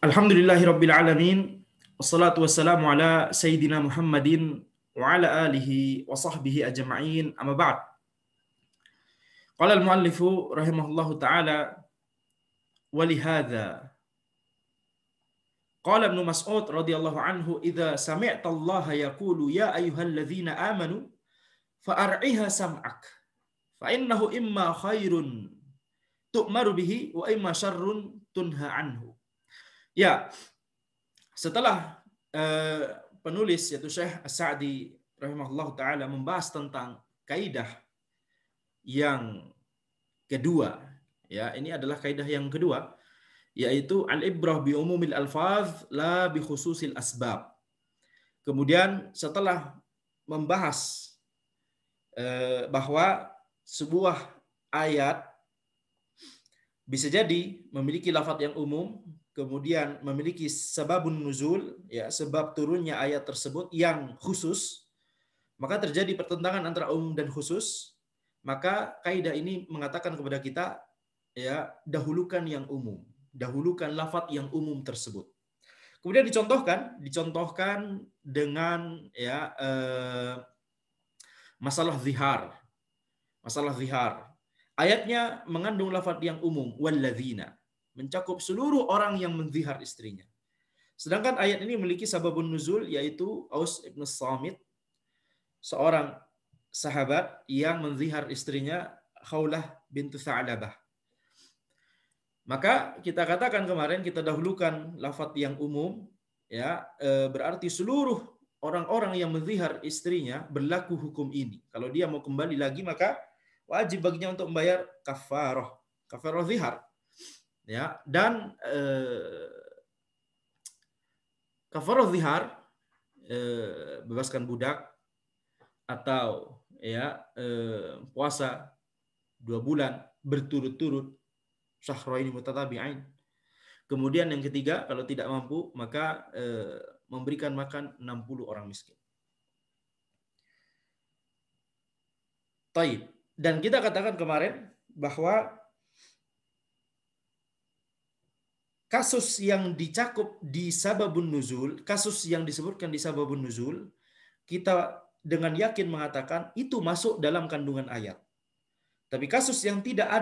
Alhamdulillahirabbil alamin. Wassalatu wassalamu ala sayyidina Muhammadin wa ala alihi wa sahbihi ajma'in. Amma ba'd. Qala al-muallifu rahimahullahu taala wa lihadza qala Ibnu Mas'ud radhiyallahu anhu idza sami'ta Allah yaqulu ya ayyuhalladzina amanu fa'ar'iha sam'ak fa innahu imma khairun tu'maru bihi wa imma syarrun tunha anhu. Ya, setelah penulis yaitu Syekh As-Sa'di rahimahullah taala membahas tentang kaidah yang kedua, ya ini adalah kaidah yang kedua, yaitu al-ibrah bi umumil alfaz la bi khususil asbab. Kemudian setelah membahas bahwa sebuah ayat bisa jadi memiliki lafaz yang umum, kemudian memiliki sababun nuzul, ya sebab turunnya ayat tersebut yang khusus, maka terjadi pertentangan antara umum dan khusus. Maka kaidah ini mengatakan kepada kita, ya dahulukan yang umum, dahulukan lafaz yang umum tersebut. Kemudian dicontohkan dengan ya masalah zihar. Ayatnya mengandung lafaz yang umum, walladzina, mencakup seluruh orang yang menzihar istrinya. Sedangkan ayat ini memiliki sababun nuzul, yaitu Aus ibn Samit, seorang sahabat yang menzihar istrinya Khawlah bintu Tha'labah. Maka kita katakan kemarin, kita dahulukan lafaz yang umum, ya berarti seluruh orang-orang yang menzihar istrinya berlaku hukum ini. Kalau dia mau kembali lagi, maka wajib baginya untuk membayar kafarah zihar. Ya, dan kafarah zihar, bebaskan budak atau ya puasa 2 bulan berturut-turut, syahraini mutatabi'ain. Kemudian yang ketiga, kalau tidak mampu maka memberikan makan 60 orang miskin. Taib. Dan kita katakan kemarin bahwa kasus yang dicakup di sababun nuzul, kasus yang disebutkan di sababun nuzul, kita dengan yakin mengatakan itu masuk dalam kandungan ayat. Tapi kasus yang tidak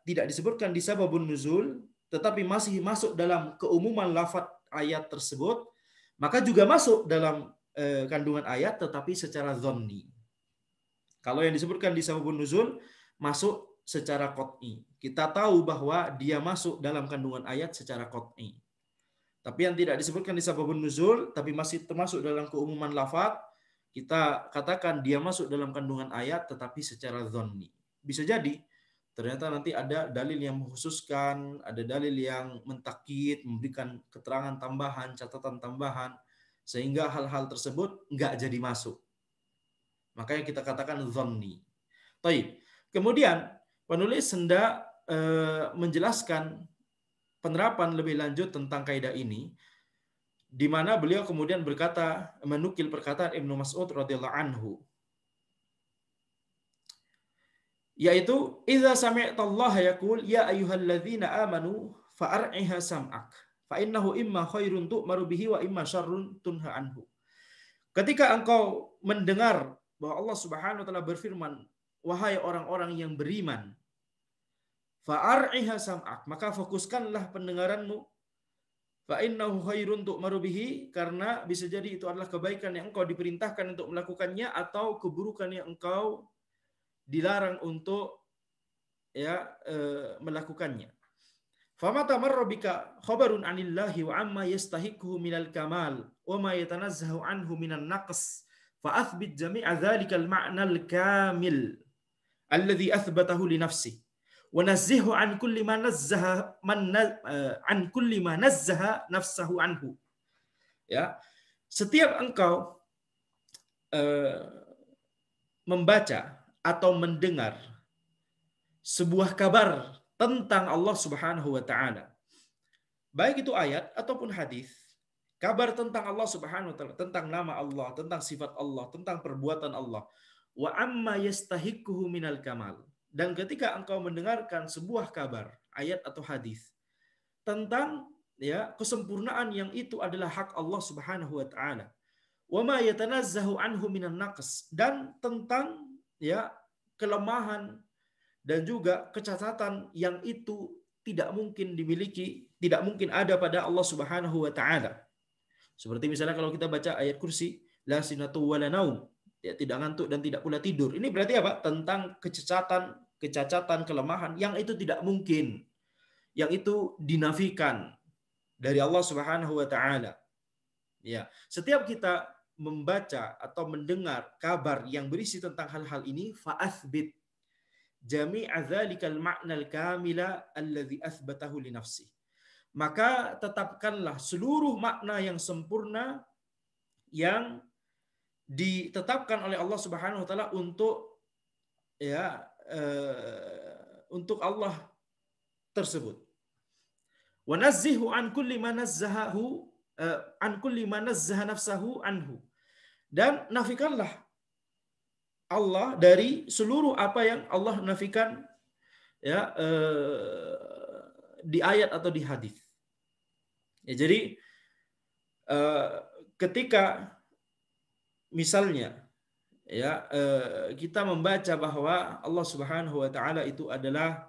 disebutkan di sababun nuzul, tetapi masih masuk dalam keumuman lafaz ayat tersebut, maka juga masuk dalam kandungan ayat, tetapi secara dhanni. Kalau yang disebutkan di sababun nuzul masuk secara qat'i. Kita tahu bahwa dia masuk dalam kandungan ayat secara qat'i. Tapi yang tidak disebutkan di sababun nuzul tapi masih termasuk dalam keumuman lafaz, kita katakan dia masuk dalam kandungan ayat tetapi secara dhanni. Bisa jadi ternyata nanti ada dalil yang mengkhususkan, ada dalil yang mentakkid, memberikan keterangan tambahan, catatan tambahan, sehingga hal-hal tersebut nggak jadi masuk. Makanya kita katakan dhanni. Baik. Kemudian penulis hendak menjelaskan penerapan lebih lanjut tentang kaidah ini, di mana beliau kemudian berkata, menukil perkataan Ibnu Mas'ud radhiyallahu anhu, yaitu idza sami'ta Allah yaqul ya ayyuhalladzina amanu fa'ar'iha sam'ak fa innahu imma khairun tu'maru bihi wa imma syarrun tunha anhu. Ketika engkau mendengar bahwa Allah Subhanahu wa taala berfirman, wahai orang-orang yang beriman, fa'ar'iha sam'ak, maka fokuskanlah pendengaranmu, fa innahu khairun tu'maru bihi, karena bisa jadi itu adalah kebaikan yang engkau diperintahkan untuk melakukannya atau keburukan yang engkau dilarang untuk melakukannya. Famata marra bika khabarun 'anillahi wa amma yastahiquhu minal kamal wa ma yatanazzahu anhu minan naqs fa athbit jami'a dhalikal ma'nal kamil alladhi athbatahu li nafsihi wa nazzihu an kulli ma nazzaha nafsahu anhu. Ya, setiap engkau membaca atau mendengar sebuah kabar tentang Allah Subhanahu wa taala, baik itu ayat ataupun hadis, kabar tentang Allah Subhanahu wa taala, tentang nama Allah, tentang sifat Allah, tentang perbuatan Allah, wa amma yastahiquhu minal kamal, dan ketika engkau mendengarkan sebuah kabar, ayat atau hadis tentang ya kesempurnaan yang itu adalah hak Allah Subhanahu wa taala. Wa ma yatanazzahu anhu minan naqs, dan tentang ya kelemahan dan juga kecacatan yang itu tidak mungkin dimiliki, tidak mungkin ada pada Allah Subhanahu wa taala. Seperti misalnya kalau kita baca ayat kursi, la sinatu wa la naum, ya, tidak ngantuk dan tidak pula tidur. Ini berarti apa? Tentang kecacatan, kelemahan yang itu tidak mungkin, yang itu dinafikan dari Allah Subhanahu wa taala. Ya, setiap kita membaca atau mendengar kabar yang berisi tentang hal-hal ini, fa'athbit jami'a dzalikal ma'nal kamila alladzi athbatahu li nafsi. Maka tetapkanlah seluruh makna yang sempurna yang ditetapkan oleh Allah Subhanahu wa taala untuk ya untuk Allah tersebut. Wa nazzihu an kulli ma nazzahahu an kulli ma nazzaha nafsahu anhu. Dan nafikanlah Allah dari seluruh apa yang Allah nafikan ya di ayat atau di hadis. Ya, jadi ketika misalnya ya kita membaca bahwa Allah Subhanahu wa taala itu adalah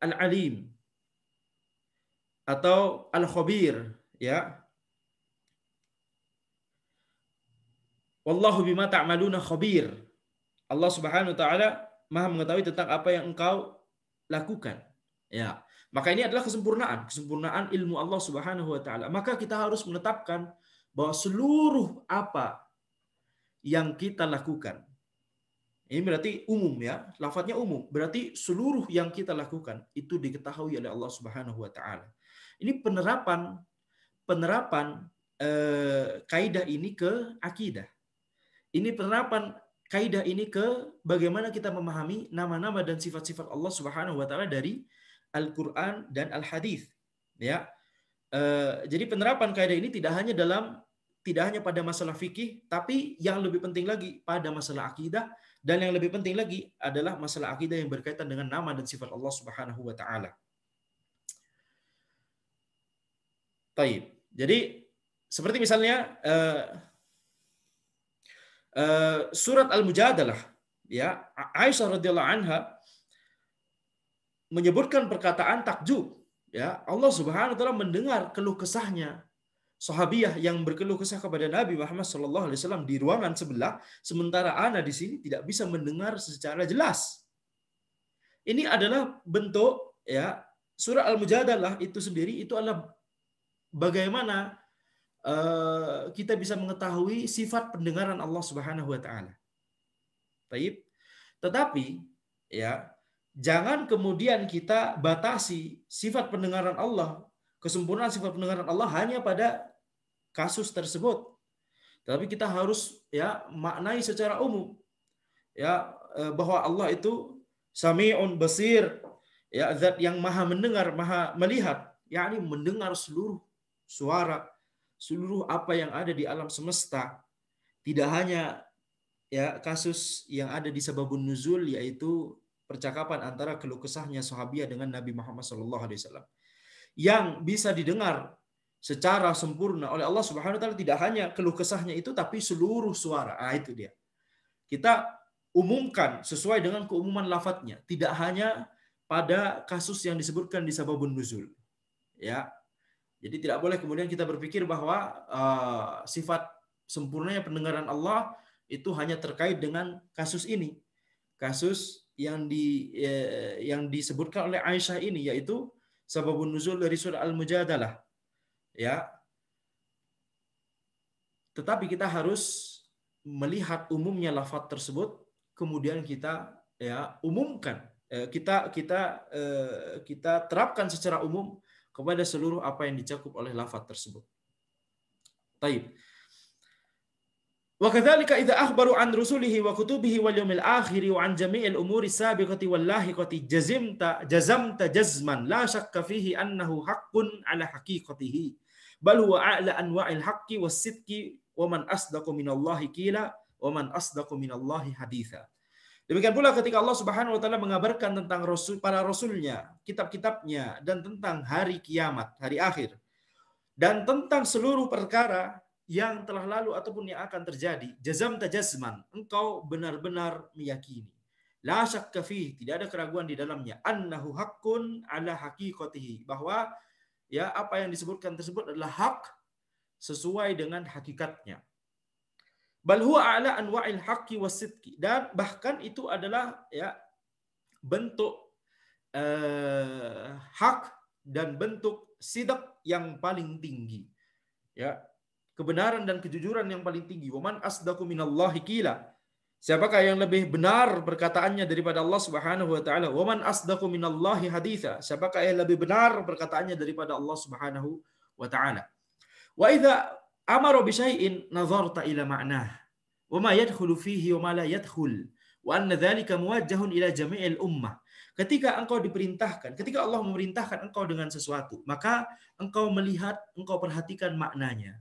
Al-Alim atau Al-Khabir, ya. Wallahu bima ta'maluna khabir. Allah Subhanahu wa taala Maha mengetahui tentang apa yang engkau lakukan. Ya. Maka ini adalah kesempurnaan ilmu Allah Subhanahu wa taala. Maka kita harus menetapkan bahwa seluruh apa yang kita lakukan, ini berarti umum, ya, lafadznya umum, berarti seluruh yang kita lakukan itu diketahui oleh Allah Subhanahu wa taala. Ini penerapan kaidah ini ke akidah. Ini penerapan kaidah ini ke bagaimana kita memahami nama-nama dan sifat-sifat Allah Subhanahu wa taala dari Al-Qur'an dan Al-Hadis, ya. Jadi penerapan kaidah ini tidak hanya pada masalah fikih, tapi yang lebih penting lagi pada masalah akidah, dan yang lebih penting lagi adalah masalah akidah yang berkaitan dengan nama dan sifat Allah Subhanahu wa taala. Taib. Jadi seperti misalnya surat Al-Mujadalah, ya, Aisyah radhiyallahu anha menyebutkan perkataan takjub, ya, Allah Subhanahu wa taala mendengar keluh kesahnya sahabiah yang berkeluh kesah kepada Nabi Muhammad SAW di ruangan sebelah, sementara ana di sini tidak bisa mendengar secara jelas. Ini adalah bentuk, ya, surah Al-Mujadalah itu sendiri itu adalah bagaimana kita bisa mengetahui sifat pendengaran Allah Subhanahu wa taala. Baik. Tetapi ya, jangan kemudian kita batasi sifat pendengaran Allah, kesempurnaan sifat pendengaran Allah hanya pada kasus tersebut. Tapi kita harus ya maknai secara umum, ya, bahwa Allah itu Sami'un Basir, ya, zat yang maha mendengar, maha melihat, yakni mendengar seluruh suara, seluruh apa yang ada di alam semesta. Tidak hanya ya kasus yang ada di sababun nuzul, yaitu percakapan antara keluh kesahnya sahabiah dengan Nabi Muhammad SAW, yang bisa didengar secara sempurna oleh Allah Subhanahu wa taala, tidak hanya keluh kesahnya itu tapi seluruh suara. Itu dia. Kita umumkan sesuai dengan keumuman lafadznya, tidak hanya pada kasus yang disebutkan di sababun nuzul. Ya. Jadi tidak boleh kemudian kita berpikir bahwa sifat sempurnanya pendengaran Allah itu hanya terkait dengan kasus ini. Kasus yang disebutkan oleh Aisyah ini, yaitu sababun nuzul dari surah Al-Mujadalah. Ya. Tetapi kita harus melihat umumnya lafaz tersebut, kemudian kita ya umumkan, kita terapkan secara umum kepada seluruh apa yang dicakup oleh lafaz tersebut. Taib. Wa kadzalika idza akhbaru an rusulihi wa kutubihi wal yawmil akhir wa an jami'il umuri sabiqati wal lahiqati jazamta jazman la syakka fihi annahu haqqun ala haqiqatihi bal huwa a'la anwa'il haqqi was sidqi wa man asdaqu minallahi qila wa man asdaqu minallahi haditha. Demikian pula ketika Allah Subhanahu wa taala mengabarkan tentang para rasulnya, kitab-kitabnya, dan tentang hari kiamat, hari akhir, dan tentang seluruh perkara yang telah lalu ataupun yang akan terjadi. Jazamta jazman, engkau benar-benar meyakini. La syakka fihi, tidak ada keraguan di dalamnya. Annahu haqqun ala haqiqatihi, bahwa ya apa yang disebutkan tersebut adalah hak sesuai dengan hakikatnya. Bal huwa ala anwa'il haqqi wasidqi, dan bahkan itu adalah ya bentuk hak dan bentuk sidq yang paling tinggi. Ya, kebenaran dan kejujuran yang paling tinggi. Waman asdaqu minallahi qila. Siapakah yang lebih benar perkataannya daripada Allah Subhanahu wa taala? Waman asdaqu minallahi haditha. Siapakah yang lebih benar perkataannya daripada Allah Subhanahu wa taala? Wa idza amara bi syai'in nazarta ila ma'nah wa ma yadkhulu fihi wa ma la yadkhul wa anna dzalika muwajjahun ila jami'il ummah. Ketika engkau diperintahkan, ketika Allah memerintahkan engkau dengan sesuatu, maka engkau melihat, engkau perhatikan maknanya.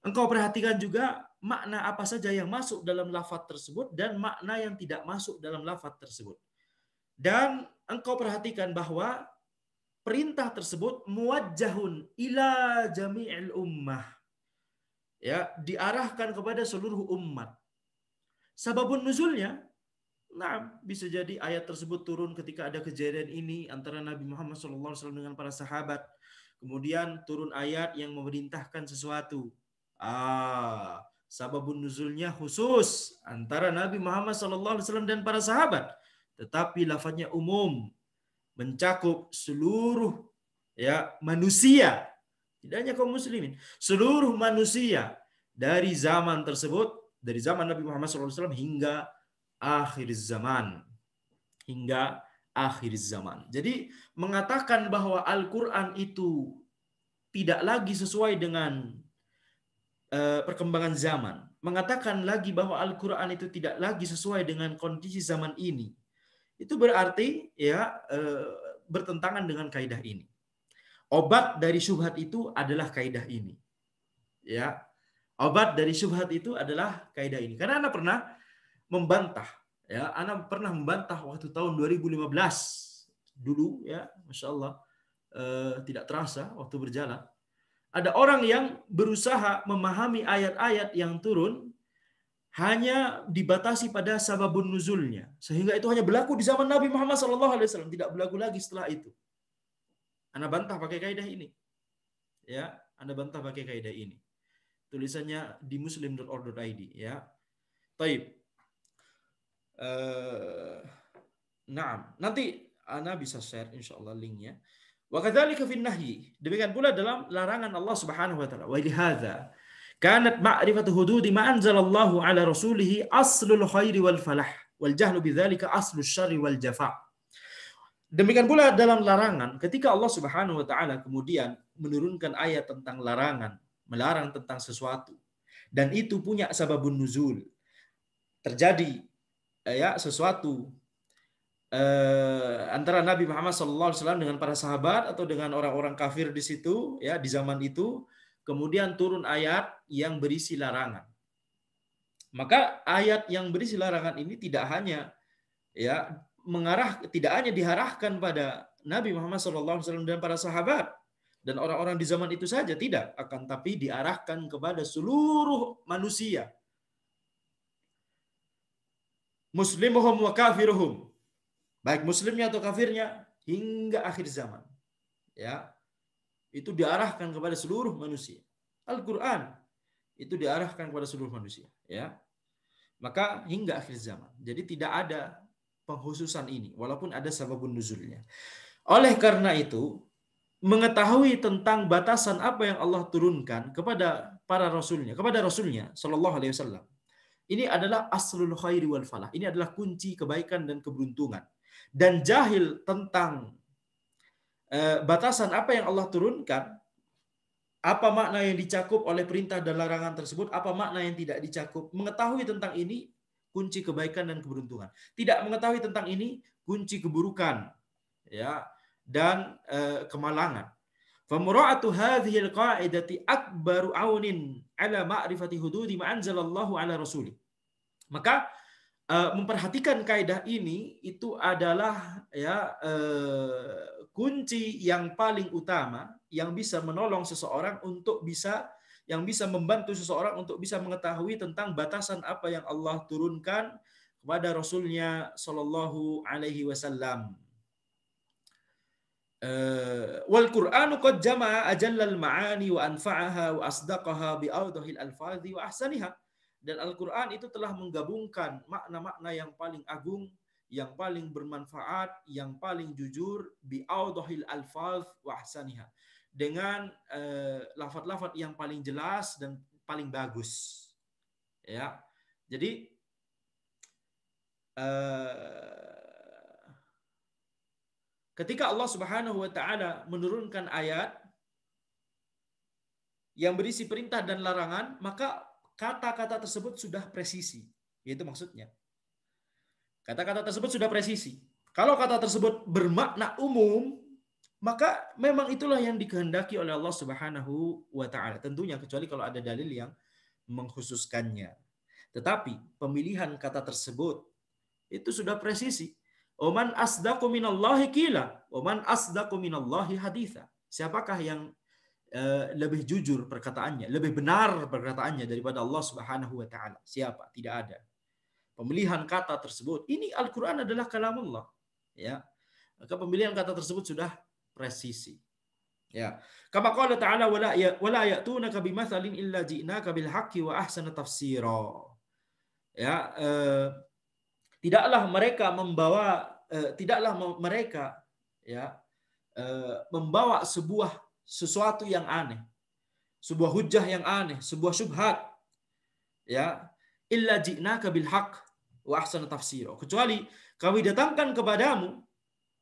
Engkau perhatikan juga makna apa saja yang masuk dalam lafaz tersebut dan makna yang tidak masuk dalam lafaz tersebut. Dan engkau perhatikan bahwa perintah tersebut muwajjahun ila jami'il ummah. Ya, diarahkan kepada seluruh umat. Sababun nuzulnya, nah, bisa jadi ayat tersebut turun ketika ada kejadian ini antara Nabi Muhammad SAW dengan para sahabat. Kemudian turun ayat yang memerintahkan sesuatu. Sababun nuzulnya khusus antara Nabi Muhammad SAW dan para sahabat. Tetapi lafaznya umum, mencakup seluruh ya manusia. Tidak hanya kaum muslimin, seluruh manusia dari zaman tersebut, dari zaman Nabi Muhammad SAW hingga akhir zaman. Hingga akhir zaman. Jadi mengatakan bahwa Al-Quran itu tidak lagi sesuai dengan perkembangan zaman. Mengatakan lagi bahwa Al-Quran itu tidak lagi sesuai dengan kondisi zaman ini. Itu berarti ya bertentangan dengan kaidah ini. Obat dari syubhat itu adalah kaidah ini. Ya. Obat dari syubhat itu adalah kaidah ini. Karena Anda pernah membantah, ya, Anda pernah membantah waktu tahun 2015 dulu, ya, Masya Allah, tidak terasa waktu berjalan. Ada orang yang berusaha memahami ayat-ayat yang turun hanya dibatasi pada sababun nuzulnya, sehingga itu hanya berlaku di zaman Nabi Muhammad SAW, tidak berlaku lagi setelah itu. Anda bantah pakai kaidah ini. Ya, Anda bantah pakai kaidah ini. Tulisannya di muslim.org.id, ya. Taib. Nah, nanti Anda bisa share insyaallah linknya. Wa kadzalika fin nahyi. Demikian pula dalam larangan Allah Subhanahu wa taala. Wa lihadza kanat ma'rifatu hududi ma anzalallahu ala rasulih aslul khairi wal falah wal jahlu bidzalika aslus syarri wal jafa. Demikian pula dalam larangan, ketika Allah Subhanahu wa taala kemudian menurunkan ayat tentang larangan, melarang tentang sesuatu, dan itu punya sababun nuzul. Terjadi ya sesuatu antara Nabi Muhammad SAW dengan para sahabat atau dengan orang-orang kafir di situ, ya, di zaman itu, kemudian turun ayat yang berisi larangan. Maka ayat yang berisi larangan ini tidak hanya ya tidak hanya diarahkan pada Nabi Muhammad SAW dan para sahabat dan orang-orang di zaman itu saja, tidak, akan tapi diarahkan kepada seluruh manusia, muslimuhum wa kafiruhum, baik muslimnya atau kafirnya, hingga akhir zaman. Ya, itu diarahkan kepada seluruh manusia. Al-Quran itu diarahkan kepada seluruh manusia. Ya, maka hingga akhir zaman. Jadi tidak ada pengkhususan ini, walaupun ada sababun nuzulnya. Oleh karena itu, mengetahui tentang batasan apa yang Allah turunkan kepada para rasulnya, kepada rasulnya Shallallahu Alaihi Wasallam, ini adalah aslul khairi wal falah. Ini adalah kunci kebaikan dan keberuntungan. Dan jahil tentang batasan apa yang Allah turunkan, apa makna yang dicakup oleh perintah dan larangan tersebut, apa makna yang tidak dicakup, mengetahui tentang ini kunci kebaikan dan keberuntungan. Tidak mengetahui tentang ini kunci keburukan, ya, dan kemalangan. Famura'atu hadhil qa'idati akbaru aunin ala ma'rifati hududi ma anzalallahu ala rasulih. Maka memperhatikan kaidah ini itu adalah ya kunci yang paling utama yang bisa menolong seseorang untuk bisa yang bisa membantu seseorang untuk bisa mengetahui tentang batasan apa yang Allah turunkan kepada Rasulnya Shallallahu Alaihi Wasallam. Wal Qur'anu qad jama'a ajallal ma'ani wa anfa'aha wa asdaqaha bi awdahil alfazi wa ahsaniha. Dan Al-Qur'an itu telah menggabungkan makna-makna yang paling agung, yang paling bermanfaat, yang paling jujur bi awdahil alfaz wa ahsaniha. Dengan lafaz-lafaz yang paling jelas dan paling bagus. Ya. Jadi ketika Allah Subhanahu wa taala menurunkan ayat yang berisi perintah dan larangan, maka kata-kata tersebut sudah presisi. Itu maksudnya. Kata-kata tersebut sudah presisi. Kalau kata tersebut bermakna umum, maka memang itulah yang dikehendaki oleh Allah Subhanahu wa taala. Tentunya kecuali kalau ada dalil yang mengkhususkannya. Tetapi pemilihan kata tersebut itu sudah presisi. Oman asdaqu minallahi qila, oman asdaqu minallahi haditha. Siapakah yang lebih jujur perkataannya, lebih benar perkataannya daripada Allah Subhanahu wa taala? Siapa? Tidak ada. Pemilihan kata tersebut, ini Al-Qur'an adalah kalamullah, ya. Maka pemilihan kata tersebut sudah presisi. Ya. Kama qala ta'ala wala ya'tunaka bimatsalin illa ji'naka bil haqqi wa ahsana tafsira. Ya, tidaklah mereka ya membawa sesuatu yang aneh, sebuah hujjah yang aneh, sebuah syubhat, ya, illa ji'naka bil haqq wa ahsana tafsira, kecuali kami datangkan kepadamu,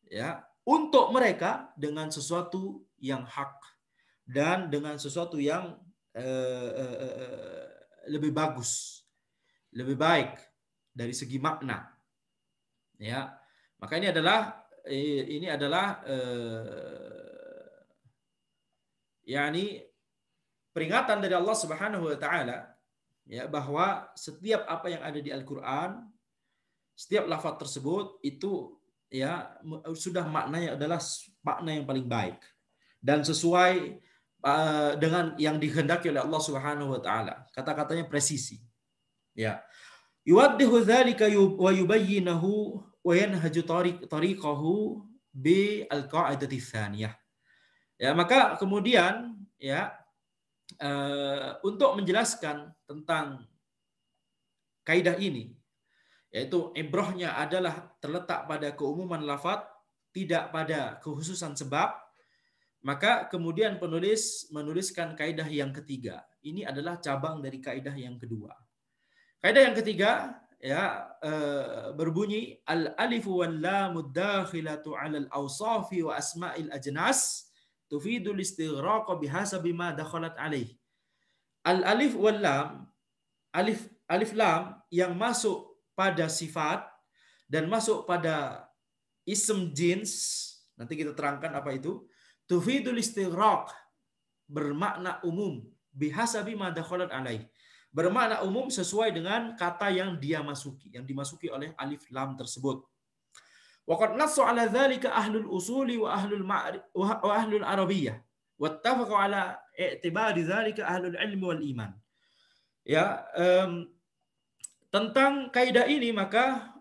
ya, untuk mereka dengan sesuatu yang hak dan dengan sesuatu yang lebih bagus, lebih baik dari segi makna, ya. Maka ini adalah yakni peringatan dari Allah Subhanahu wa taala, ya, bahwa setiap apa yang ada di Al-Qur'an, setiap lafaz tersebut itu, ya, sudah maknanya adalah makna yang paling baik dan sesuai dengan yang dikehendaki oleh Allah Subhanahu wa taala. Kata-katanya presisi. Ya. Yuwaddihu dzalika wa yubayyinahu wa yanhaju tariqahu bi al-qa'idati tsaniyah. Ya, maka kemudian, ya, untuk menjelaskan tentang kaidah ini, yaitu ibrahnya adalah terletak pada keumuman lafaz, tidak pada kekhususan sebab, maka kemudian penulis menuliskan kaidah yang ketiga. Ini adalah cabang dari kaidah yang kedua. Kaidah yang ketiga, ya, berbunyi al-alifu wal lamud dakhilatu 'alal awsafi wa asma'il ajnas tufidul istighraq bihasabi ma dakhalat 'alaih. Al-alif wal lam, alif lam yang masuk pada sifat dan masuk pada ism jins, nanti kita terangkan apa itu. Tufidul istighraq, bermakna umum, bihasabi ma dakhalat 'alaih, bermakna umum sesuai dengan kata yang dimasuki oleh alif lam tersebut. Waqad nassu 'ala dzalika ahlul usuli wa ahlul arabiyyah wattafaqu 'ala i'tibari dzalika ahlul ilmi wal iman. Ya, tentang kaidah ini maka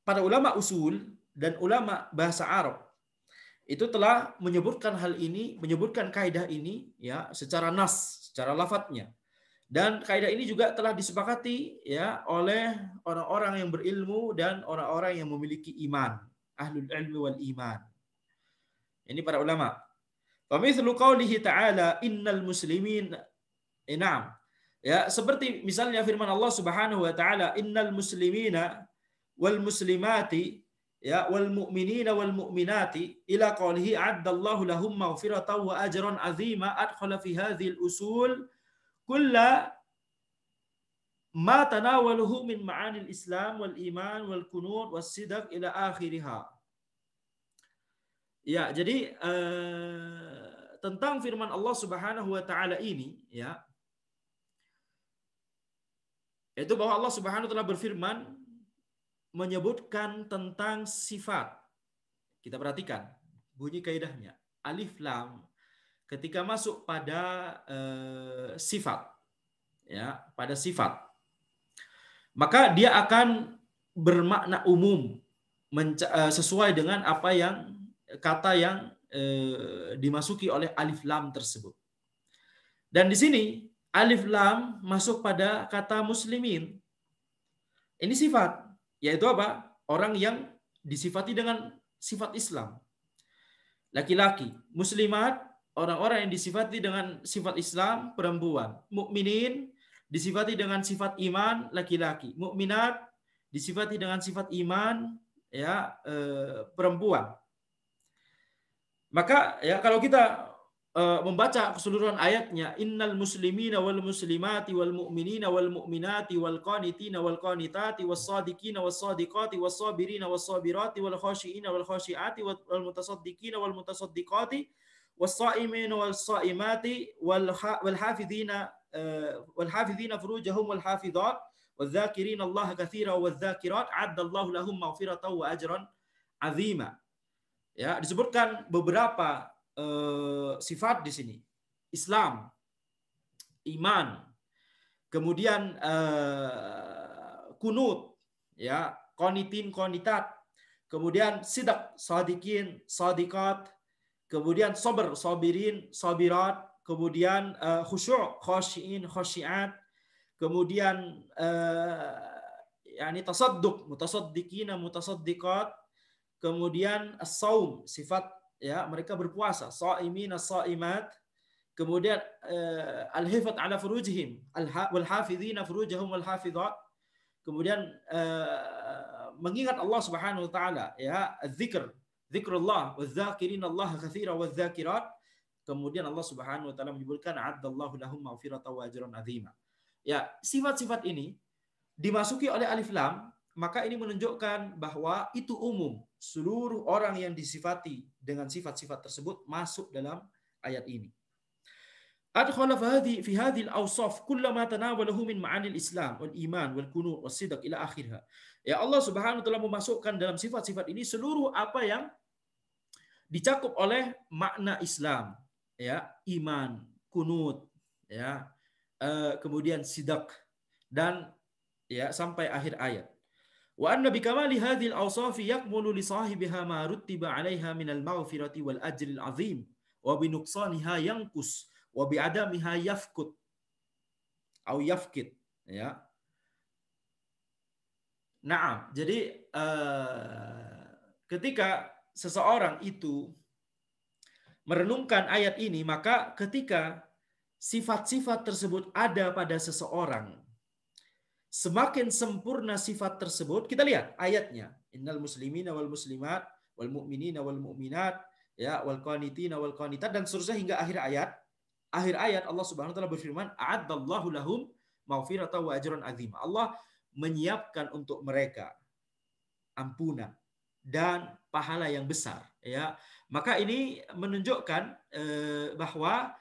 para ulama usul dan ulama bahasa Arab itu telah menyebutkan hal ini, menyebutkan kaidah ini, ya, secara nas, secara lafadznya. Dan kaidah ini juga telah disepakati, ya, oleh orang-orang yang berilmu dan orang-orang yang memiliki iman, ahlul ilmi wal iman. Ini para ulama. Fa mithlu qaulihi ta'ala innal muslimin, na'am. Ya, seperti misalnya firman Allah Subhanahu wa taala, innal muslimina wal muslimati, ya, wal mu'minina wal mu'minati, ila qaulihi a'addallahu lahum maghfiratan wa ajran 'azima adkhala fi hadhil usul kulla ma tanawaluhu min ma'anil Islam wal iman wal kunut was sidq ila akhiriha. Ya, jadi tentang firman Allah Subhanahu wa taala ini, ya, Yaitu bahwa Allah Subhanahu wa taala berfirman menyebutkan tentang sifat. Kita perhatikan bunyi kaidahnya. Alif lam ketika masuk pada sifat, ya, pada sifat, maka dia akan bermakna umum sesuai dengan apa yang kata yang dimasuki oleh alif lam tersebut. Dan di sini alif lam masuk pada kata muslimin. Ini sifat, yaitu apa? Orang yang disifati dengan sifat Islam. Laki-laki, muslimat, orang-orang yang disifati dengan sifat Islam, perempuan. Mukminin disifati dengan sifat iman, laki-laki. Mukminat disifati dengan sifat iman, ya, perempuan. Maka ya kalau kita membaca keseluruhan ayatnya, innal muslimina wal muslimati wal mu'minina wal mu'minati wal qanitina wal qanitati was sadiqina was sadiqati was sabirina was sabirati wal khashiina wal khashiati wal mutasaddiqina wal mutasaddiqati was saimina wal saimati wal hafidhina furujahum wal hafidhat wal dzakirina Allah katsira wal dzakirat a'addallahu lahum maghfiratan wa ajran 'azima. Ya, disebutkan beberapa sifat di sini. Islam, iman, kemudian kunut, ya, qanitin, qanitat, kemudian sidak, sadikin, sadiqat, kemudian sabr, sabirin, sabirat, kemudian khusyuk, khasyiin, khasyiat, kemudian yani tasadduq, mutasaddiqina, mutasaddiqat, kemudian as-saum, sifat, ya, mereka berpuasa, shaimin, as-saimat, kemudian al-hifat ala furujihim, wal hafidhina furujahum wal hafidhat, kemudian mengingat Allah Subhanahu wa taala, ya, az-zikr, zikrullah, wadz-dzakirin Allah katsira wadz-dzakirat, kemudian Allah Subhanahu wa taala menyebutkan a'addallahu lahum maghfiratan wa ajran 'azima. Ya, sifat-sifat ini dimasuki oleh alif lam, maka ini menunjukkan bahwa itu umum. Seluruh orang yang disifati dengan sifat-sifat tersebut masuk dalam ayat ini. Adkhala fi hadhihi al-awsaf kullama tanawalahu min ma'anil Islam wal iman wal qunut was sidq ila akhirha. Ya, Allah Subhanahu wa taala memasukkan dalam sifat-sifat ini seluruh apa yang dicakup oleh makna Islam, ya, iman, kunut, ya, kemudian sidq, dan ya sampai akhir ayat. Wa anna bi kamali hadhil awsafi yakmulu li sahibiha ma ruttiba 'alaiha min al-maghfirati wal ajri al-'azim wa bi nuqsaniha yanqus wa bi adamiha yafkut atau yafkit, ya. Nah, jadi ketika seseorang itu merenungkan ayat ini, maka ketika sifat-sifat tersebut ada pada seseorang, semakin sempurna sifat tersebut, kita lihat ayatnya, innal muslimina wal muslimat wal mu'minina wal mu'minat, ya, wal qanitina wal qanitat, dan seterusnya hingga akhir ayat. Akhir ayat Allah Subhanahu wa taala berfirman, a'addallahu lahum maghfiratan wa ajran 'azima. Allah menyiapkan untuk mereka ampunan dan pahala yang besar, ya. Maka ini menunjukkan bahwa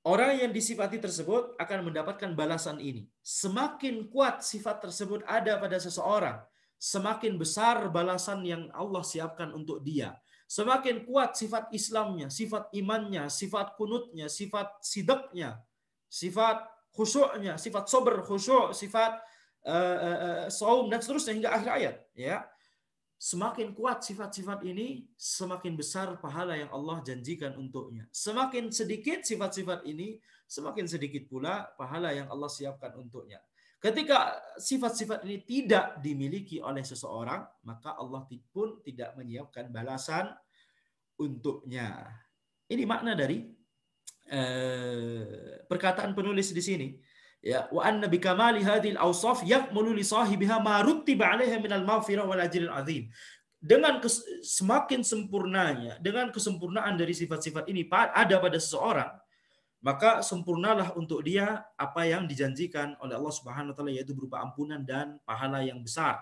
orang yang disifati tersebut akan mendapatkan balasan ini. Semakin kuat sifat tersebut ada pada seseorang, semakin besar balasan yang Allah siapkan untuk dia. Semakin kuat sifat Islamnya, sifat imannya, sifat kunutnya, sifat sidqnya, sifat khusyuknya, sifat sabar, khusyuk, sifat saum, dan seterusnya hingga akhir ayat, ya. Semakin kuat sifat-sifat ini, semakin besar pahala yang Allah janjikan untuknya. Semakin sedikit sifat-sifat ini, semakin sedikit pula pahala yang Allah siapkan untuknya. Ketika sifat-sifat ini tidak dimiliki oleh seseorang, maka Allah pun tidak menyiapkan balasan untuknya. Ini makna dari perkataan penulis di sini. Ya, wa anna bi kamali hadhil awsaf yakmulu li sahibiha ma ruttiba 'alaiha minal maghfirah wal ajril 'azim. Dengan semakin sempurnanya, dengan kesempurnaan dari sifat-sifat ini ada pada seseorang, maka sempurnalah untuk dia apa yang dijanjikan oleh Allah Subhanahu wa taala, yaitu berupa ampunan dan pahala yang besar.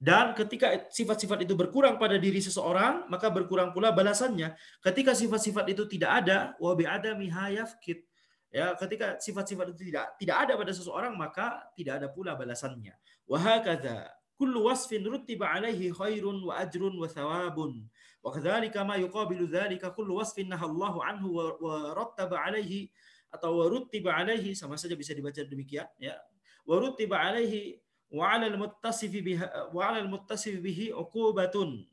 Dan ketika sifat-sifat itu berkurang pada diri seseorang, maka berkurang pula balasannya. Ketika sifat-sifat itu tidak ada, wa bi adami hayafkit, Ya, ketika sifat-sifat itu tidak ada pada seseorang, maka tidak ada pula balasannya. Wa hakadha kullu wasfin rutiba alaihi khairun wa ajrun wa thawabun. Wa kadzalika ma yuqabilu dzalika kullu wasfin nahallahu anhu wa rattaba alaihi atau wa rutiba alaihi, sama saja bisa dibaca demikian ya. Wa rutiba alaihi wa 'ala al-muttasifi biha wa 'ala al-muttasifi bihi 'uqubatun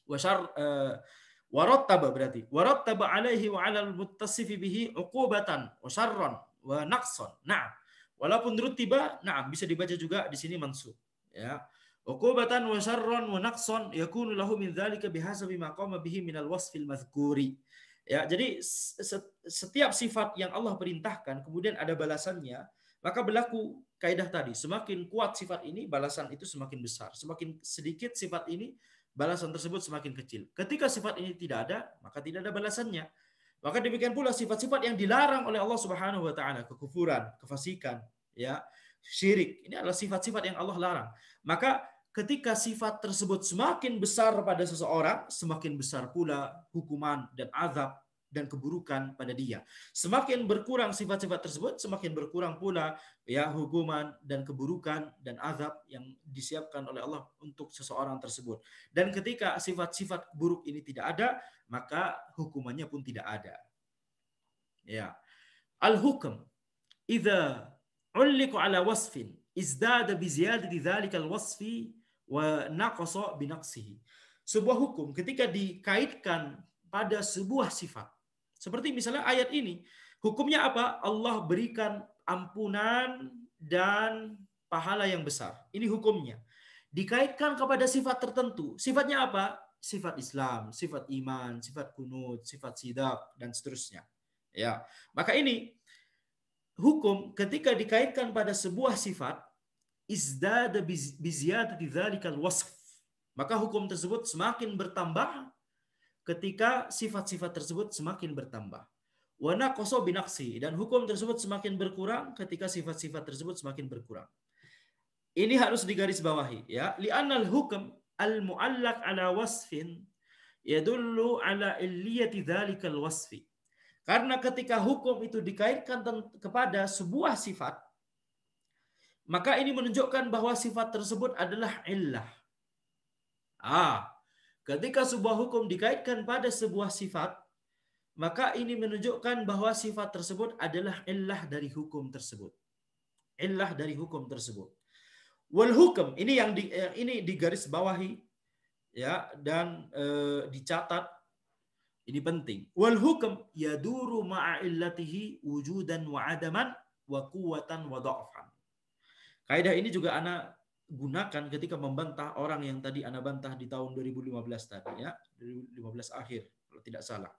wa syarr warattaba berarti warattaba alaihi wa 'alal muttasifi bihi 'uqubatan wa syarran wa naqsan. Nah, walaupun rutiba, nah bisa dibaca juga di sini mansub ya. 'Uqubatan wa syarran wa naqsan yakunu lahu min dzalika bihasabi ma qama bihi minal wasfil mazkuri. Ya, jadi setiap sifat yang Allah perintahkan kemudian ada balasannya, maka berlaku kaidah tadi, semakin kuat sifat ini balasan itu semakin besar, semakin sedikit sifat ini balasan tersebut semakin kecil. Ketika sifat ini tidak ada, maka tidak ada balasannya. Maka demikian pula sifat-sifat yang dilarang oleh Allah Subhanahu wa taala, kekufuran, kefasikan, ya, syirik. Ini adalah sifat-sifat yang Allah larang. Maka ketika sifat tersebut semakin besar pada seseorang, semakin besar pula hukuman dan azab dan keburukan pada dia. Semakin berkurang sifat-sifat tersebut, semakin berkurang pula ya hukuman dan keburukan dan azab yang disiapkan oleh Allah untuk seseorang tersebut. Dan ketika sifat-sifat buruk ini tidak ada, maka hukumannya pun tidak ada. Ya. Al-hukm idza ulliqa ala wasfin izdada bi ziyadati dzalika al-wasfi wa naqasa bi naqsihi. Sebuah hukum ketika dikaitkan pada sebuah sifat, seperti misalnya ayat ini, hukumnya apa? Allah berikan ampunan dan pahala yang besar. Ini hukumnya. Dikaitkan kepada sifat tertentu. Sifatnya apa? Sifat Islam, sifat iman, sifat kunut, sifat sidak, dan seterusnya. Ya, maka ini hukum ketika dikaitkan pada sebuah sifat, izdada biziyadati dzalikal wasf. Maka hukum tersebut semakin bertambah ketika sifat-sifat tersebut semakin bertambah. Wa naqasa bi naqsi, dan hukum tersebut semakin berkurang ketika sifat-sifat tersebut semakin berkurang. Ini harus digarisbawahi ya. Li'annal hukm al-mu'allaq ala wasfin yadullu ala illiyati dzalikal wasfi. Karena ketika hukum itu dikaitkan kepada sebuah sifat, maka ini menunjukkan bahwa sifat tersebut adalah illah. Ketika sebuah hukum dikaitkan pada sebuah sifat, maka ini menunjukkan bahwa sifat tersebut adalah illah dari hukum tersebut. Illah dari hukum tersebut. Wal hukum ini yang ini digarisbawahi ya, dan dicatat. Ini penting. Wal hukum yaduru ma'a illatihi wujudan wa adaman wa quwwatan wa dha'fan. Kaidah ini juga ana gunakan ketika membantah orang yang tadi ana bantah di tahun 2015 tadi ya, 2015 akhir kalau tidak salah.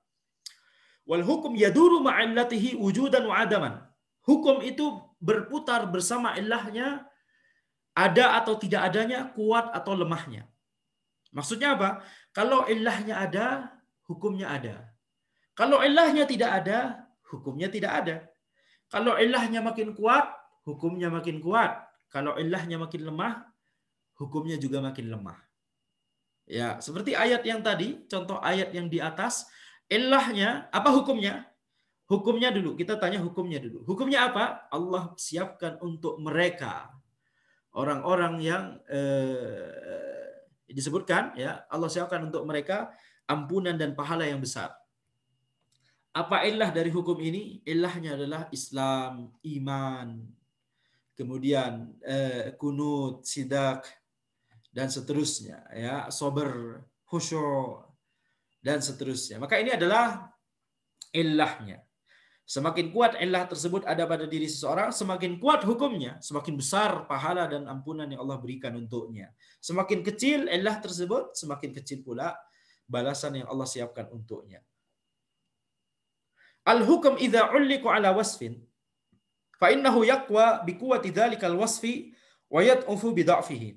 Wal hukum yaduru ma'illatihi wujudan wa adaman. Hukum itu berputar bersama illahnya, ada atau tidak adanya, kuat atau lemahnya. Maksudnya apa? Kalau illahnya ada, hukumnya ada. Kalau illahnya tidak ada, hukumnya tidak ada. Kalau illahnya makin kuat, hukumnya makin kuat. Kalau illahnya makin lemah, hukumnya juga makin lemah. Ya, seperti ayat yang tadi, contoh ayat yang di atas, illahnya, apa hukumnya? Hukumnya dulu, kita tanya hukumnya dulu. Hukumnya apa? Allah siapkan untuk mereka, orang-orang yang disebutkan, ya, Allah siapkan untuk mereka ampunan dan pahala yang besar. Apa illah dari hukum ini? Illahnya adalah Islam, iman, kemudian kunut, sidak, dan seterusnya, ya, sabar, khusyuk, dan seterusnya. Maka ini adalah illahnya. Semakin kuat illah tersebut ada pada diri seseorang, semakin kuat hukumnya, semakin besar pahala dan ampunan yang Allah berikan untuknya. Semakin kecil illah tersebut, semakin kecil pula balasan yang Allah siapkan untuknya. Al-hukm idza ulliqa ala wasfin fa innahu yaqwa bi quwwati dzalikal wasfi wa yad'ufu bi dha'fihi.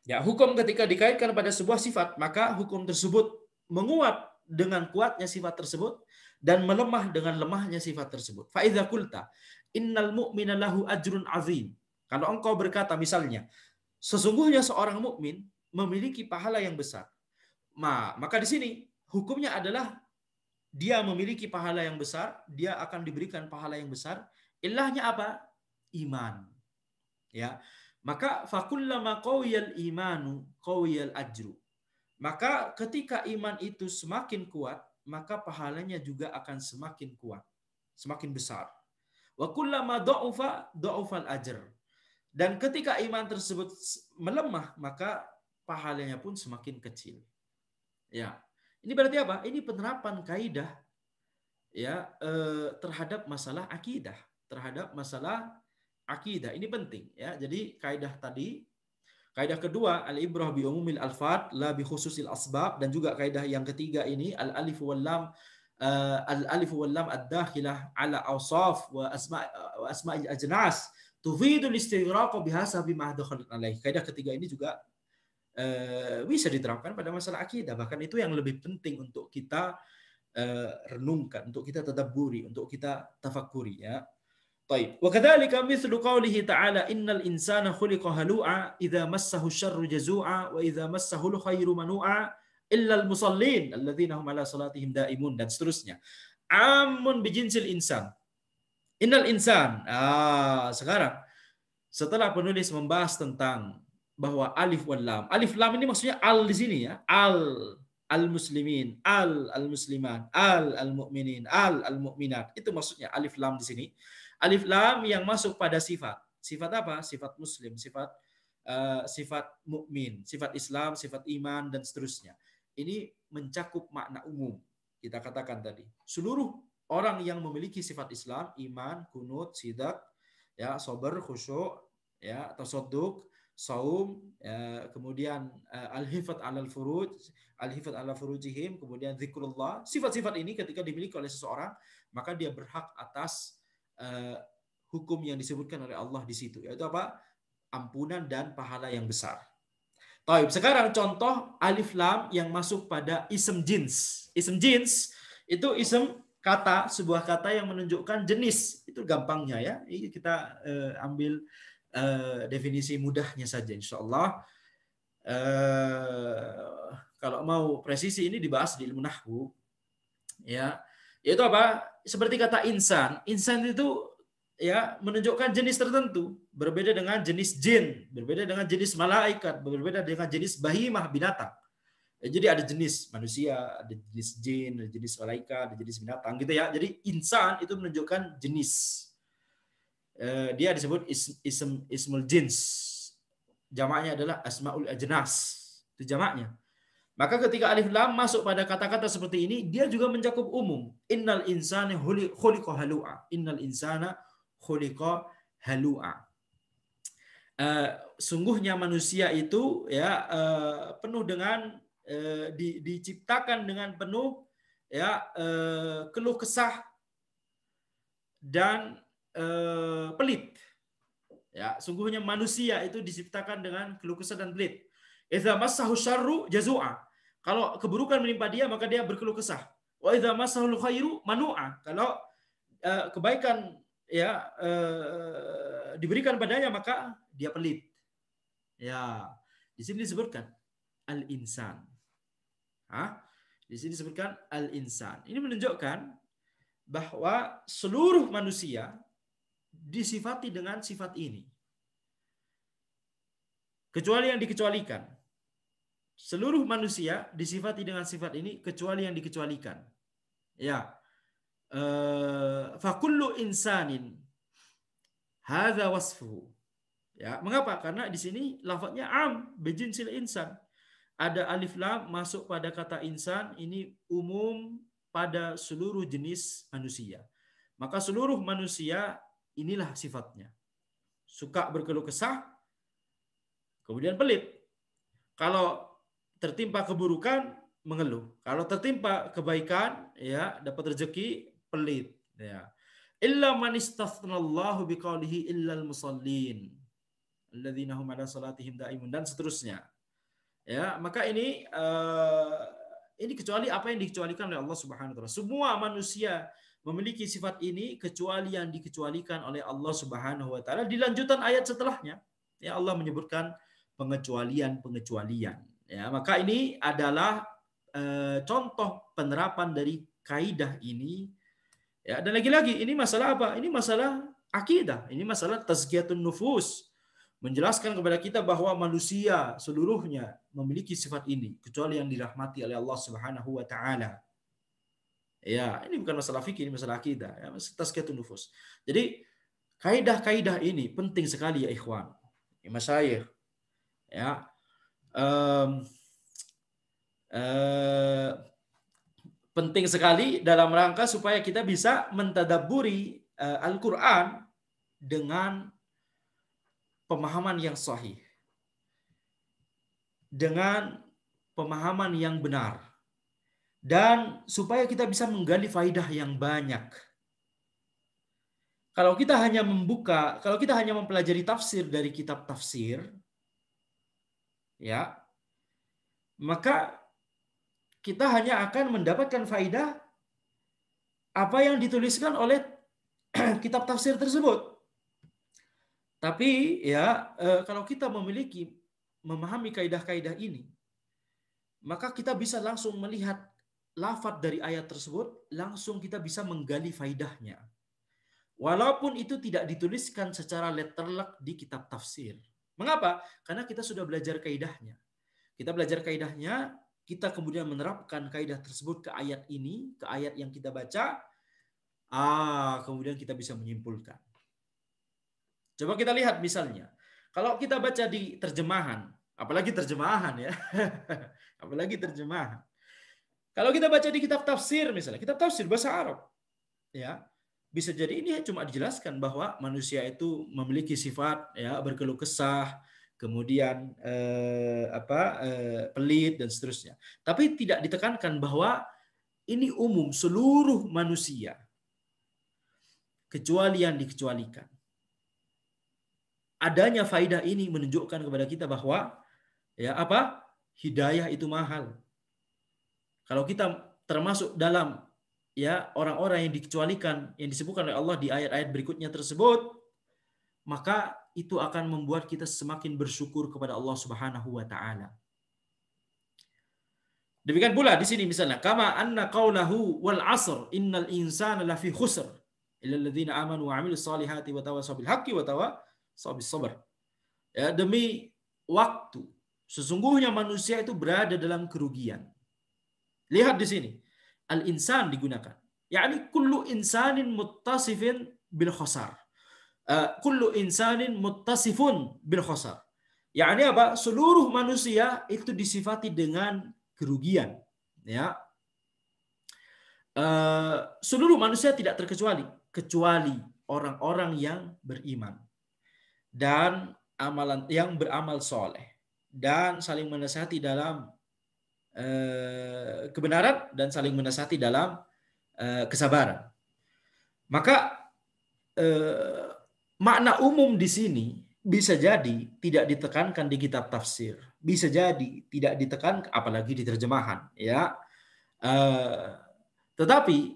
Ya, hukum ketika dikaitkan pada sebuah sifat, maka hukum tersebut menguat dengan kuatnya sifat tersebut dan melemah dengan lemahnya sifat tersebut. Fa idza qulta innal mu'mina lahu ajrun azim. Kalau engkau berkata misalnya, sesungguhnya seorang mukmin memiliki pahala yang besar. Maka di sini hukumnya adalah dia memiliki pahala yang besar, dia akan diberikan pahala yang besar. Ilahnya apa? Iman. Ya. Maka fakullama qawiyal imanu qawiyal ajru. Maka ketika iman itu semakin kuat, maka pahalanya juga akan semakin kuat, semakin besar. Wa kullama dha'ufa dha'ufal ajr. Dan ketika iman tersebut melemah, maka pahalanya pun semakin kecil. Ya. Ini berarti apa? Ini penerapan kaidah ya terhadap masalah akidah, terhadap masalah akidah. Ini penting ya. Jadi kaidah tadi, kaidah kedua al-ibrah bi umumil alfat la bi khususil asbab, dan juga kaidah yang ketiga ini al-alif wal lam al-alif wal lam ad-dakhilah ala awsaf wa asma'il ajnas tufidul istighraq bihasabi ma dakhalat alaih. Kaidah ketiga ini juga bisa diterapkan pada masalah akidah. Bahkan itu yang lebih penting untuk kita renungkan, untuk kita tadabburi, untuk kita tafakkuri ya. Baik. Wa kadzalika mithlu qoulihi ta'ala innal insana khuliqa halu'a idza massahu syarru jazu'a wa idza massahu khairu manu'a illa al-musallin alladzina hum 'ala salatihim daimun, dan seterusnya. Amun bijinsil insan. Innal insan. Sekarang setelah penulis membahas tentang bahwa alif wal lam. Alif lam ini maksudnya al di sini ya. Al-muslimin, al-muslimat, al-mu'minin, al-mu'minat. Itu maksudnya alif lam di sini. Alif lam yang masuk pada sifat. Sifat apa? Sifat muslim, sifat mukmin, sifat Islam, sifat iman, dan seterusnya. Ini mencakup makna umum. Kita katakan tadi, seluruh orang yang memiliki sifat Islam, iman, kunut, sidak, ya, sabar, khusyuk, ya, tasadduk, saum, ya, kemudian al-hifat alal furuj, al-hifat ala furujihim, kemudian zikrullah. Sifat-sifat ini ketika dimiliki oleh seseorang, maka dia berhak atas hukum yang disebutkan oleh Allah di situ, yaitu apa? Ampunan dan pahala yang besar. Taib. Sekarang contoh alif lam yang masuk pada ism jins. Ism jins itu ism kata, sebuah kata yang menunjukkan jenis. Itu gampangnya ya. Ini kita ambil definisi mudahnya saja, insya Allah. Kalau mau presisi ini dibahas di ilmu nahwu, ya, yaitu apa? Seperti kata insan. Insan itu ya menunjukkan jenis tertentu, berbeda dengan jenis jin, berbeda dengan jenis malaikat, berbeda dengan jenis bahimah, binatang. Jadi ada jenis manusia, ada jenis jin, ada jenis malaikat, ada jenis binatang gitu ya. Jadi insan itu menunjukkan jenis. Dia disebut ismul jins. Jamaknya adalah asmaul ajnas. Itu jamaknya. Maka ketika alif lam masuk pada kata-kata seperti ini, dia juga mencakup umum. Innal insana khuliqa halu'a. Innal insana khuliqa halu'a. Sungguhnya manusia itu ya penuh dengan diciptakan dengan penuh ya keluh kesah dan pelit. Ya, sungguhnya manusia itu diciptakan dengan keluh kesah dan pelit. Idza massahu syarru jazu'a. Kalau keburukan menimpa dia, maka dia berkeluh kesah. Wa idza massahul khairu manu'a. Kalau kebaikan ya diberikan padanya, maka dia pelit. Ya, di sini disebutkan al-insan. Di sini disebutkan al-insan. Ini menunjukkan bahwa seluruh manusia disifati dengan sifat ini. Kecuali yang dikecualikan. Seluruh manusia disifati dengan sifat ini kecuali yang dikecualikan. Ya. Fakullu insanin hadza wasfuhu. Ya, mengapa? Karena di sini lafadznya am bijinsil insan. Ada alif lam masuk pada kata insan, ini umum pada seluruh jenis manusia. Maka seluruh manusia inilah sifatnya. Suka berkeluh kesah, kemudian pelit. Kalau tertimpa keburukan, mengeluh. Kalau tertimpa kebaikan, ya dapat rezeki, pelit. Ya. Illa man istathnallahu biqaulihi illal musallin alladzina hum 'ala salatihim daimun, dan seterusnya. Ya, maka ini kecuali apa yang dikecualikan oleh Allah Subhanahu wa taala. Semua manusia memiliki sifat ini kecuali yang dikecualikan oleh Allah Subhanahu wa taala. Di lanjutan ayat setelahnya, ya Allah menyebutkan pengecualian-pengecualian. Ya, maka ini adalah contoh penerapan dari kaidah ini, ya, dan lagi-lagi ini masalah apa? Ini masalah akidah, ini masalah tazkiyatun nufus, menjelaskan kepada kita bahwa manusia seluruhnya memiliki sifat ini kecuali yang dirahmati oleh Allah Subhanahu wa taala. Ya, ini bukan masalah fikih, ini masalah akidah, ya, tazkiyatun nufus. Jadi kaidah-kaidah ini penting sekali ya ikhwan, ya masyayikh, ya. Em, eh, Penting sekali dalam rangka supaya kita bisa mentadabburi Al-Qur'an dengan pemahaman yang sahih, dengan pemahaman yang benar, dan supaya kita bisa menggali faidah yang banyak. Kalau kita hanya mempelajari tafsir dari kitab tafsir, ya, maka kita hanya akan mendapatkan faidah apa yang dituliskan oleh kitab tafsir tersebut. Tapi ya, kalau kita memahami kaidah-kaidah ini, maka kita bisa langsung melihat lafadz dari ayat tersebut, langsung kita bisa menggali faidahnya. Walaupun itu tidak dituliskan secara letterlek di kitab tafsir. Mengapa? Karena kita sudah belajar kaidahnya. Kita belajar kaidahnya, kita kemudian menerapkan kaidah tersebut ke ayat ini, ke ayat yang kita baca, kemudian kita bisa menyimpulkan. Coba kita lihat misalnya, kalau kita baca di terjemahan, apalagi terjemahan ya, apalagi terjemahan. Kalau kita baca di kitab tafsir misalnya, kitab tafsir bahasa Arab, ya, bisa jadi ini cuma dijelaskan bahwa manusia itu memiliki sifat, ya, berkeluh kesah, kemudian pelit dan seterusnya. Tapi tidak ditekankan bahwa ini umum seluruh manusia, kecuali yang dikecualikan. Adanya faidah ini menunjukkan kepada kita bahwa hidayah itu mahal. Kalau kita termasuk dalam orang-orang yang dikecualikan yang disebutkan oleh Allah di ayat-ayat berikutnya tersebut, maka itu akan membuat kita semakin bersyukur kepada Allah Subhanahu wa taala. Demikian pula di sini misalnya, kama anna qaulahu wal 'asr innal insana lafi khusr illa alladziina aamanu wa 'amilus shalihati wa tawassaw bil haqqi wa tawassaw bis sabr. Ya, demi waktu, sesungguhnya manusia itu berada dalam kerugian. Lihat di sini, al-insan digunakan. Yani kullu insanin muttasifin bil khasar. Kullu insanin muttasifun bil khasar. Yani apa? Seluruh manusia itu disifati dengan kerugian. Ya. Seluruh manusia tidak terkecuali, kecuali orang-orang yang beriman dan yang beramal soleh dan saling menasihati dalam kebenaran dan saling menasihati dalam kesabaran. Maka makna umum di sini bisa jadi tidak ditekankan di kitab tafsir, bisa jadi tidak ditekankan apalagi di terjemahan, ya. Tetapi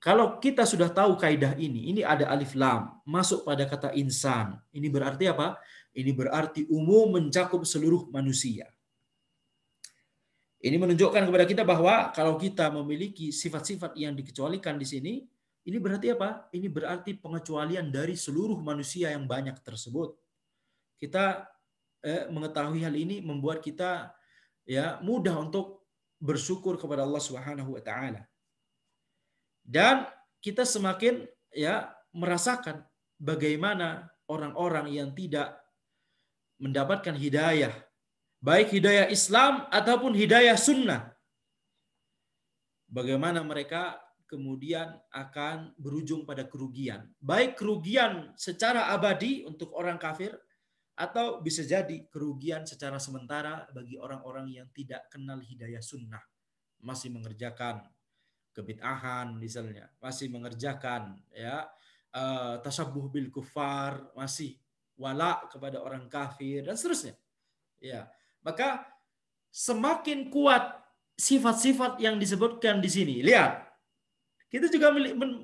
kalau kita sudah tahu kaidah ini ada alif lam masuk pada kata insan. Ini berarti apa? Ini berarti umum, mencakup seluruh manusia. Ini menunjukkan kepada kita bahwa kalau kita memiliki sifat-sifat yang dikecualikan di sini, ini berarti apa? Ini berarti pengecualian dari seluruh manusia yang banyak tersebut. Kita mengetahui hal ini membuat kita mudah untuk bersyukur kepada Allah Subhanahu wa taala. Dan kita semakin merasakan bagaimana orang-orang yang tidak mendapatkan hidayah, baik hidayah Islam ataupun hidayah sunnah, bagaimana mereka kemudian akan berujung pada kerugian. Baik kerugian secara abadi untuk orang kafir, atau bisa jadi kerugian secara sementara bagi orang-orang yang tidak kenal hidayah sunnah. Masih mengerjakan kebid'ahan misalnya, masih mengerjakan tasabbuh bil kufar, masih wala kepada orang kafir dan seterusnya. Ya, maka semakin kuat sifat-sifat yang disebutkan di sini. Lihat, kita juga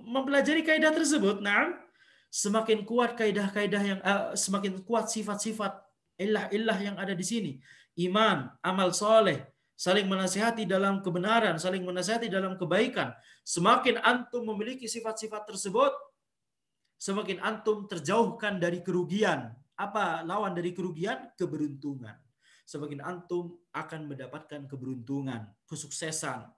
mempelajari kaidah tersebut. Nah, semakin kuat kaidah-kaidah yang semakin kuat sifat-sifat illah yang ada di sini. Iman, amal soleh, saling menasihati dalam kebenaran, saling menasihati dalam kebaikan. Semakin antum memiliki sifat-sifat tersebut, semakin antum terjauhkan dari kerugian. Apa lawan dari kerugian? Keberuntungan. Semakin antum akan mendapatkan keberuntungan, kesuksesan.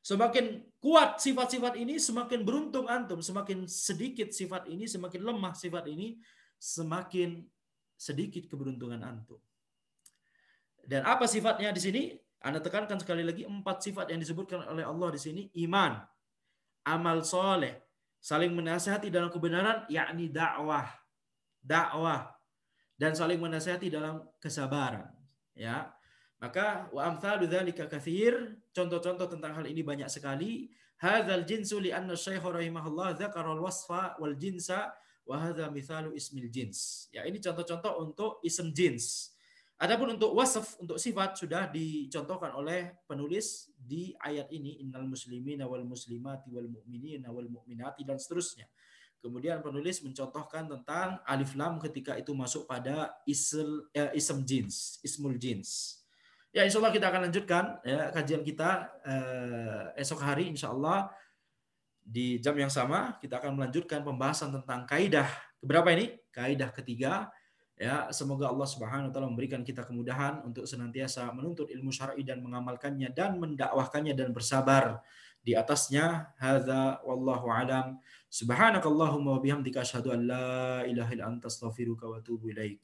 Semakin kuat sifat-sifat ini, semakin beruntung antum. Semakin sedikit sifat ini, semakin lemah sifat ini, semakin sedikit keberuntungan antum. Dan apa sifatnya di sini? Anda tekankan sekali lagi 4 sifat yang disebutkan oleh Allah di sini: iman, amal soleh, saling menasihati dalam kebenaran, yakni dakwah, dan saling menasihati dalam kesabaran. Ya, maka wa amthalu dzalika katsir, contoh-contoh tentang hal ini banyak sekali. Hadzal jinsu li anna Syekh rahimahullah dzakara al-wasfa wal jinsa wa hadza mithalu ismil jins. Ya, ini contoh-contoh untuk ism jins. Adapun untuk wasf, untuk sifat sudah dicontohkan oleh penulis di ayat ini, innal muslimina wal muslimati wal mu'minina wal mu'minati, dan seterusnya. Kemudian penulis mencontohkan tentang alif lam ketika itu masuk pada ism jins, ismul jins. Ya, insya Allah kita akan lanjutkan ya, kajian kita esok hari insya Allah di jam yang sama. Kita akan melanjutkan pembahasan tentang kaidah berapa ini? Kaidah ketiga. Ya, semoga Allah Subhanahu wa taala memberikan kita kemudahan untuk senantiasa menuntut ilmu syar'i dan mengamalkannya dan mendakwahkannya dan bersabar di atasnya. Hadza wallahu alam. Subhanakallahumma wa bihamdika asyhadu an la ilaha illa anta astaghfiruka wa atubu ilaik.